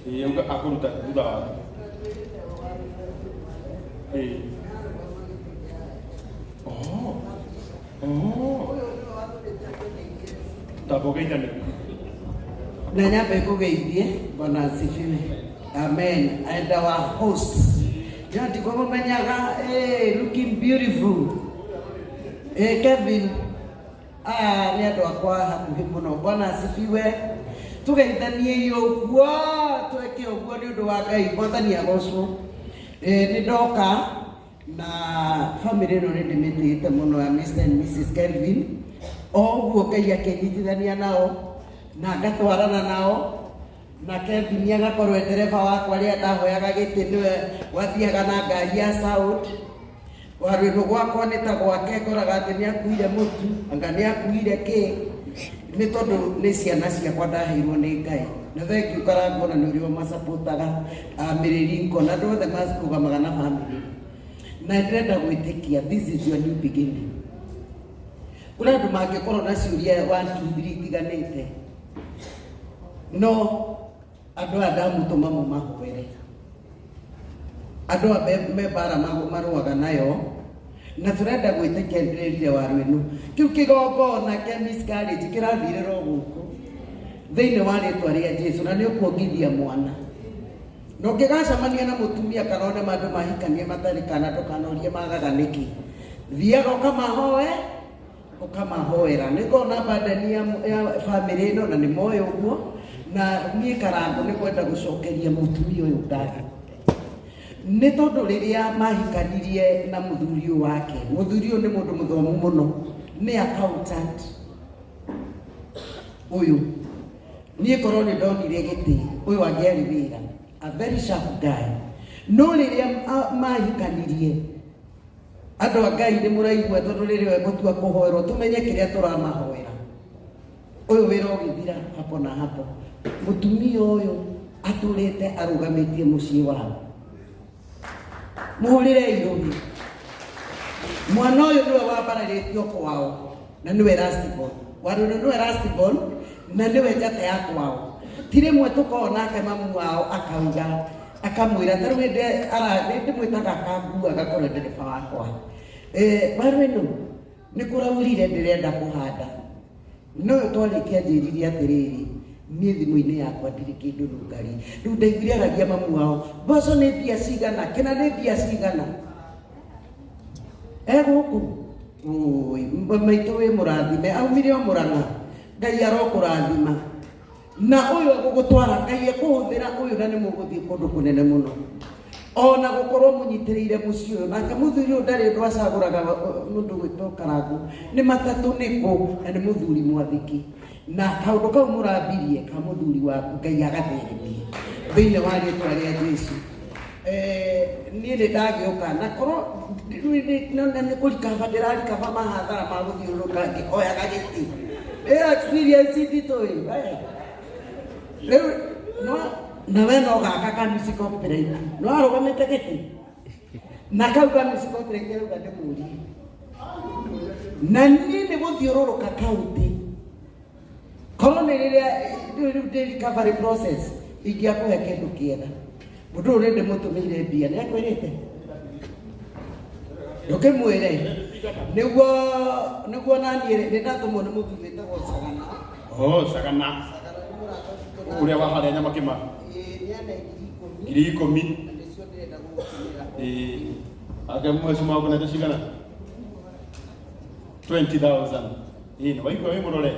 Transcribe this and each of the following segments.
Uga akuruta thutha wa tabogeithania na nyambe kugeithie Bwana asifiwe. Amen. And our host Jati kwa mmenyaga looking beautiful Kevin ni andu akwa hakuhi muno. Bwana asifiwe. Tugeithanie iyo gwa tweke ogwo ni undu wa Ngai mwathani agocwo. Ni ndoka na family no ni ndimitite muno ya Mr and Mrs Kelvin ogwo Ngai akenyitithania nao na ngatwarana nao na Kelvin agakorwo dereva wakwa ria ndahoyaga giti niwe wathiaga na ngari ya South warwino gwakwa nita gwake ngoraga ati ni akuire mutu anga ni akuire ki ni tondu ni ciana ciakwa ndaheirwo ni Ngai na thengiu karangwo na ni uri masapotaga amiriri nkona ndothe masukugamaga na family na ndenda gwitikia this is your new beginning. Kuna andu mangikorwo na ciuria 1 2 3 tiganite no andu adamu tumamo mahoere andu mebara maruaga nayo na turenda gwitikia ndirire warwinu kiu kigongona kia Miss College kirathiriro guku thiini wa ritwa ria Jesu na ni ukuongithia mwana no ngigacamania na mutumia karone mandu mahikanie matari kana ndukanorie magaga niki thiaga ukamahoera ningona bandani ya family no na ni moyo uguo na nie karango ni kwenda gucokeria mutumia uyu ndari ni tondu riria mahikanirie na muthuri wake muthuri ni mundu muthomu muno ni accountant uyu nie koroni ndonire giti uyu angiari wira a very sharp guy no riria mahikanirie andu a Ngai ni muraigua tondu riria mutua kuhoerwo tumenye kiria turamahoera uyu wira ugithira hapo na hapo mutumia uyu aturite arugamitie mucii wao muhurire irugi mwana uyu niwe wambararitio kwao na niwe lastborn warune niwe lastborn na niwe njata ya kwao tire mwe tukona ke mamu wao akauga akamwira taru ndi mwitaga kangua gakore ndereba wakwa warwenu ni kuraurire ndirenda kuhanda no twarikia njiriria atiriri nie thimu-ini yakwa ndiri kindu rungari riu ndaiguire aragia mamu wao mboco ni mbia cigana kina ni mbia cigana guku maitu wi murathime aumire o Murang'a Ngai arokurathima na uyu agugutwara Ngai ekuhuthira uyu na ni muguthii kundu kunene muno ona gukorwo munyitiriire mucii uyu nake muthuri uyu ndari ndu acaguraga mundu gwitwo Karangu ni matatu niku na ni muthuri mwathiki na kaundu kau murambirie ka muthuri waku Ngai agatherimie thiini wa ritwa ria Jesu. Nie ni ndagiuka na korwo ni kurikaba ndirarikaba mahathara ma guthiuruka ngioyaga giti experience nditoi riu no na we no gaka ka music operator no arugamite giti na kau ka music operator ruga ndimuri na nini guthiururuka kaunti korwo ni riria recovery process ingiakuhe kindu kiega mundu uri ndimutumire mbia ni akwirite ndukimwire niguo nanie ni ndatumwo ni muthuri witagwo Sagana Sagana uria waharia nyama kima ngiri 10 age mwezi mwago na cigana 20,000 ni waigua wi murore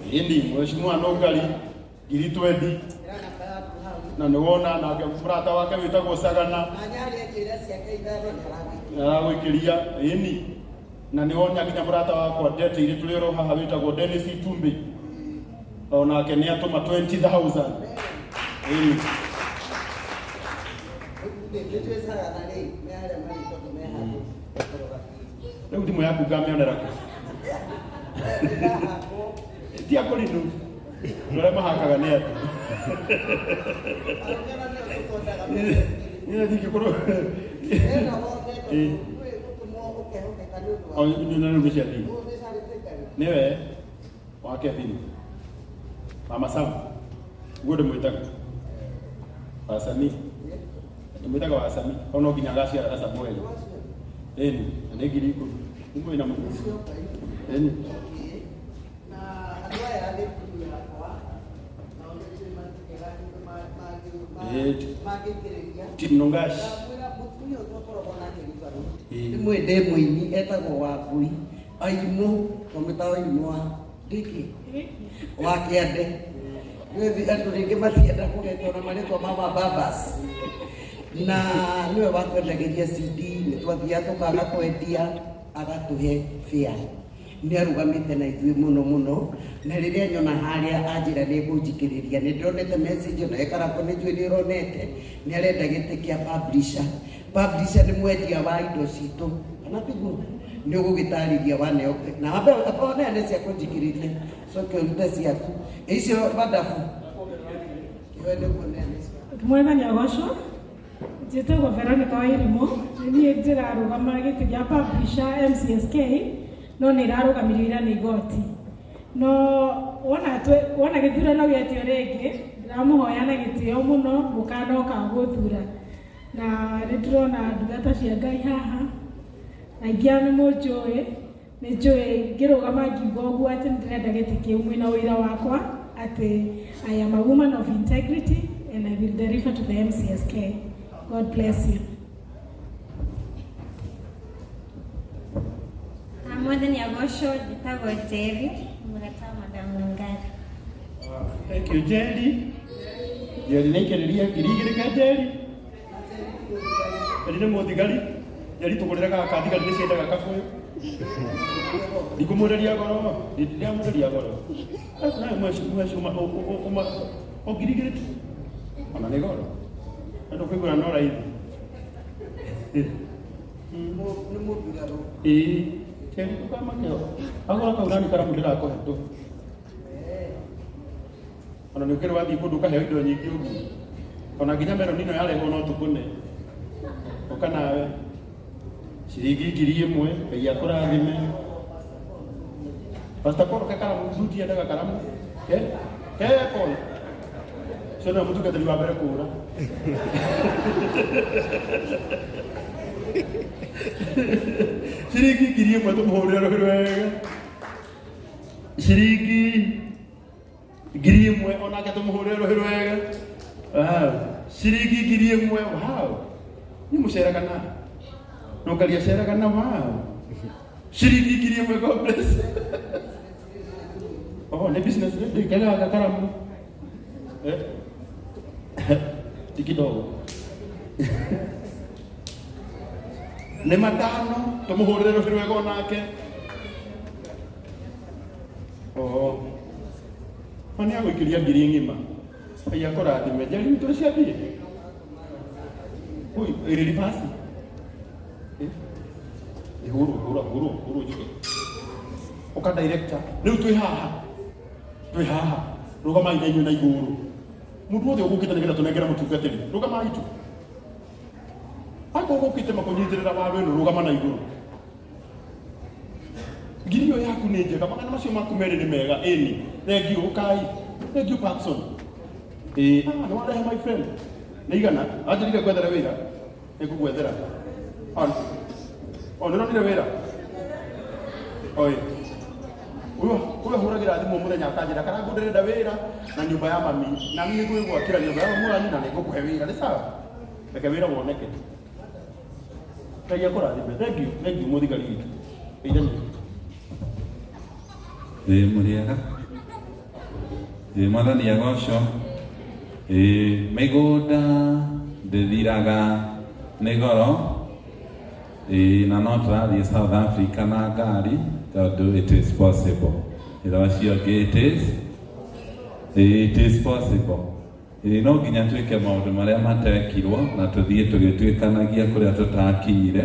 ndi mheshimiwa no ngari ngiri 20 na niwona na murata wake witagwo Sagana na wikiria ni na niwonya nginya murata wakwa ndete iri tuliro haha witagwo Dennis Itumbi ona ke ni atuma 20,000 riu ndimu yaku ngamionera tia kolinu nore mahakaga ni ati ni dikikoro au ni nani umeshadi niwe wake vini mama Sam Gode mwitaga wasani mwitaga wasani ono ginya gacia rasa mweli eni anegiri iko ngo ina mtu eni na hatua ya hadi kwa Tinongashi mwende mwini etagwo Wambui Aimo kometawa Aimo Diki wa Kiande wewe andu ringi matienda kugetwo na maritwa mama babas na niwe wakwendagiria CD nitwathia tukaga kwendia agatuhe fare ni arugamite na ithuĩ muno na riria nyona haria anjira ni kunjikiriria ni ndonete message na ekarapo ni njui ronete ni arenda gite kia publisher ni mwendia wa indo citu kana tiguo ni ugugitariria wane na ambe apone ne cia kunjikiriria so ke urute ciaku icio badafu kiwe ni kunene mwena ni agosho jitagwo Veronica Wairimu ni ndirarugama giti gia publisher MCSK no nä rarugamirwo ira nä igoti no wona githurano gĩatio rĩngĩ ndĩramũhoya na gĩtĩo mũno mũkanoka gũthura na nĩ ndĩrona ndungata cia Ngai haha aingĩ nĩ mũnjũĩ nĩ njũĩ ngĩrũgama ngiuga ũguo atĩ nĩ ndĩrenda gĩtĩ kĩu mwĩna ũira wakwa atĩ I am a woman of integrity and I will deliver to the MCSK. God bless you. Mwathani agocwo njĩtagwo Njeri mũrata wa Madam Wangari. Thank you Njeri. Njeri nĩ kĩrĩria ngirigĩrĩka Njeri. Njeri nĩ mũthigari. Njeri tũgũrĩraga kathigari nĩ ciendaga kabũyũ. Ndikumũrĩria goro, ndiamũrĩria goro. Na mweshuma ngirigĩrĩka. Ona nĩ goro. Andũ kũigũra no raithi. Nĩ mũmbirarũ. Keri kama keo. Agora kaurani kara mundira ko heto. Ona nĩ ũkĩrĩ wathiĩ kũndũ ũkaheo indo nyingĩ ũguo. Ona nginya mero nino yareho no tũkũne. Ũka nawe. Ciringi 1000 Ngai akũrathime. Pastor Paul kakaramu mzuti endaga karamu. Paul. Sio mtu katali wa mbere kũra. Ciringi 1000 tũmũhũrĩre rũhĩ wega. Ciringi 1000 onake tũmũhũrĩre rũhĩ wega. Ciringi 1000 wow. Ni mũcera kana. No kalia cera kana wow. Ciringi 1000 God bless. Oh, ni business ni kaya karamu. Tikidogo. Nĩ matano tũmũhũrĩre rũhĩ rwega onake. Nĩ agũikĩria ngiri ng'ima. Ngai akũrathime. Njeri tũrĩ ciathiĩ. Ui, ĩrĩ ribasi. Huru njũke. Ũka director. Rĩu twĩ haha. Rũgamai na inyuĩ na igũrũ. Mũndũ wothe ũgũkĩte nĩgetha tũnengere mũtungatĩri. Rũgamai tu. Ako gũkĩte makũnyitĩrĩra waru ĩno rũgama na igũrũ. Ngiri ĩyo yaku nĩ njega, magana macio maku merĩ nĩ mega, ĩni. Thengiũ ũkai. Thengiũ Paxson. Nĩ warehe my friend. Nĩ igana, anjĩrire gwethera wĩra. Nĩngũgwethera. Nĩ ũronire wĩra? Oi. Ũyũ hũragĩra thimũ mũthenya akanjĩra Karangũ ndĩrenda wĩra na nyũmba ya mami. Na niĩ nĩngwĩgwakĩra nyũmba ya mami na nĩngũkũhe wĩra. Nĩ sawa? Reke wĩra woneke. Ngai akũrathime. Thank you mũthigari witũ. Ĩithani. Mũrĩega. Mwathani agocwo. Mĩgũnda ndĩthiraga nĩ goro. Na no tũrathiĩ South Africa na ngari tondũ it is possible. Ĩra cio it is possible. No nginya twĩke maũndũ marĩa matekirwo na tũthiĩ tũgĩtuĩkanagia kũrĩa tũtakinyire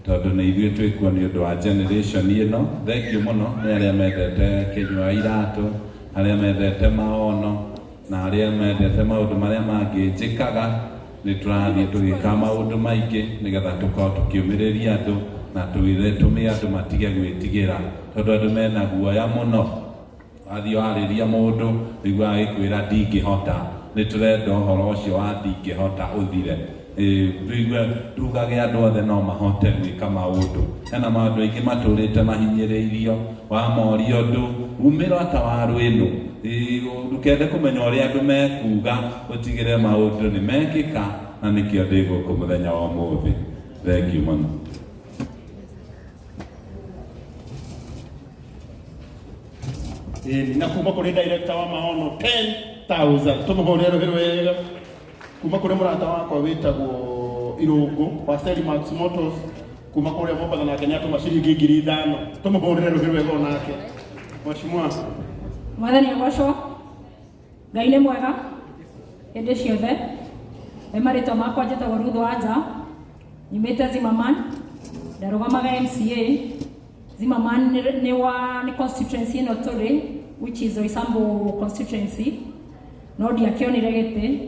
tondũ nĩ ithuĩ twĩkuo nĩ ũndũ wa generation ĩno. Thengiũ mũno nĩ arĩa mendete kĩnyua iratũ, arĩa mendete maono na arĩa mendete maũndũ marĩa mangĩ njĩkaga. Nĩ tũrathiĩ tũgĩka maũndũ maingĩ nĩgetha tũkorwo tũkĩũmĩrĩria andũ na tũme andũ matige gwĩtigĩra tondũ andũ mena guoya mũno. athio ariria mundu igwa gikwira ndingihota ni turenda horo ucio wa ndingihota uthire vigwa tugage andu othe no mahote gwika maundu hena maundu aingi maturite mahinyiriirio wa morio ndu umira ta waru ino ndukende kumenya uria andu mekuga utigire maundu ni mekika na nikio ndigo kumuthenya wa muthi. Thank you muno. Na kuma kuri director wa maono 10,000 tumuhorero wega kuma kuri murata wakwa witagwo Irungu wa Max Motors kuma kuri Mombatha na Kenya tumashiringi 5,000 tumuhorero wega onake. Mheshimiwa Mwathani agocwo Ngai nĩ mwega hĩndĩ ciothe. Marĩtwa makwa njĩtagwo Ruth Wanja, nyumĩte Zimmerman, ndarũgamaga MCA. Zimmerman ni constituency ĩno tũrĩ, which is Roysambu constituency, no ndiakĩonire gĩtĩ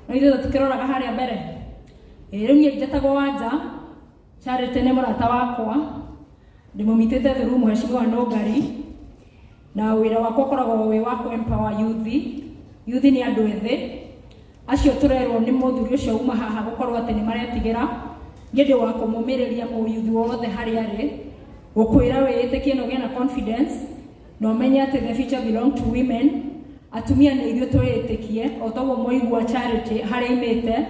no ithuĩ tũkĩroraga harĩa mbere. Rĩu niĩ njĩtagwo Wanja, Charity nĩ mũrata wakwa, ndĩmũmitĩte through Mheshimiwa Nũngari, na wĩra wakwa ũkoragwo wĩ wa empower youth. Youth nĩ andũ ethĩ acio turerwo ni muthuri ucio uma haha gukorwo ati ni maretigera ngende wa kumumiriria mu youth wothe hari ari gukwira wiyitikie no gena confidence no menye ati the future belong to women. Atumia ni ithuĩ twiyitikie o toguo moigua Charity hari imite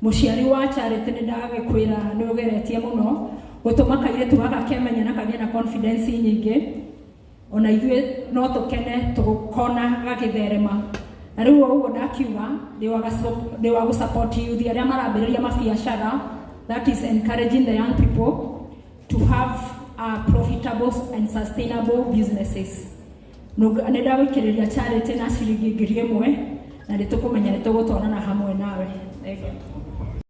muciari wa Charity ni ndagagikwira ni ugeretie muno gutuma kairitu gaka kemenya na kagĩa na confidence nyingĩ ona ithuĩ no tukene tugukona gagitherema. Na rĩu ũguo ndakiuga ndi wa gusupport youth arĩa marambĩrĩria mabiacara, that is encouraging the young people to have profitable and sustainable businesses. Nĩ ndagũikĩrĩria Charity na ciringi 1,000 na nĩ tũkũmenya nĩ tũgũtwarana hamwe nawe.